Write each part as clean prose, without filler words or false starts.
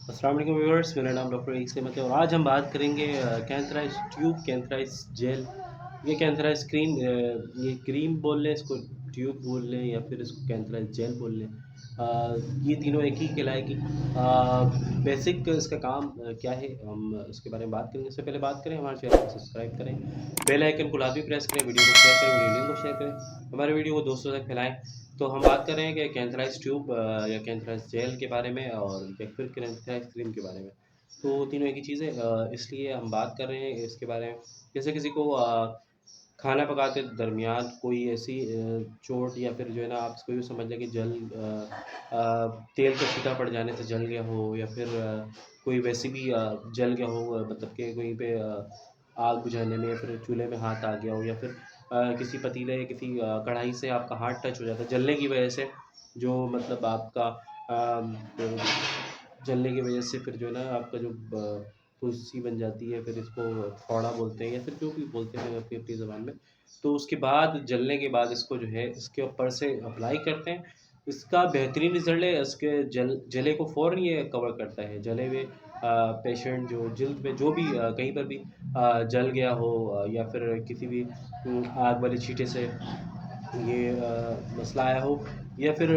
अस्सलाम वालेकुम व्यूअर्स, मेरा नाम डॉक्टर एक है और आज हम बात करेंगे कैंथराइज ट्यूब, कैंथराइज जेल, ये कैंथराइज क्रीम, ये क्रीम बोल लें इसको, ट्यूब बोल लें या फिर इसको कैंथराइज जेल बोल लें। ये तीनों एक ही कहलाएगी। बेसिक इसका काम क्या है, हम उसके बारे में बात करेंगे। इससे पहले बात करें, हमारे चैनल को सब्सक्राइब करें, बेल आइकन को लाजमी प्रेस करें, वीडियो को शेयर करें, वीडियो लिंक को शेयर करें, हमारे वीडियो को दोस्तों तक फैलाएं। तो हम बात कर रहे हैं कि कैंथराइज ट्यूब या कैंथराइज जेल के बारे में और या फिर कैंथराइज क्रीम के बारे में। तो तीनों एक ही चीज़ है, इसलिए हम बात कर रहे हैं इसके बारे में। जैसे किसी को खाना पकाते दरमियान कोई ऐसी चोट या फिर जो है ना, आप इसको यूँ समझ लें कि तेल का छींटा पड़ जाने से जल गया हो, या फिर कोई वैसे भी जल गया हो, मतलब कि कहीं पे आग बुझाने में या फिर चूल्हे में हाथ आ गया हो, या फिर किसी पतीले, किसी कढ़ाई से आपका हाथ टच हो जाता है जलने की वजह से, जो मतलब आपका जलने की वजह से फिर जो है ना आपका जो फुंसी बन जाती है, फिर इसको फोड़ा बोलते हैं या फिर जो भी बोलते हैं अपनी अपनी ज़बान में। तो उसके बाद जलने के बाद इसको जो है इसके ऊपर से अप्लाई करते हैं। इसका बेहतरीन रिज़ल्ट है, इसके जले को फ़ौरन ये कवर करता है। जले हुए पेशेंट जो जल्द में जो भी कहीं पर भी जल गया हो, या फिर किसी भी आग वाले छींटे से ये मसला आया हो, या फिर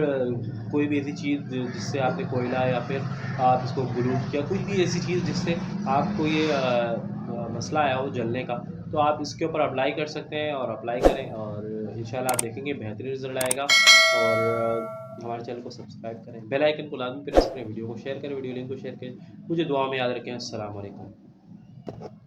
कोई भी ऐसी चीज़ जिससे आपने कोयला या फिर आप इसको ग्लू या कुछ भी ऐसी चीज़ जिससे आपको ये मसला आया हो जलने का, तो आप इसके ऊपर अप्लाई कर सकते हैं और अप्लाई करें, और इंशाल्लाह आप देखेंगे बेहतरीन रिज़ल्ट आएगा। और हमारे चैनल को सब्सक्राइब करें, बेल आइकन को लाजमी प्रेस करें, वीडियो को शेयर करें, वीडियो लिंक को शेयर करें। मुझे दुआ में याद रखें। अस्सलाम वालेकुम।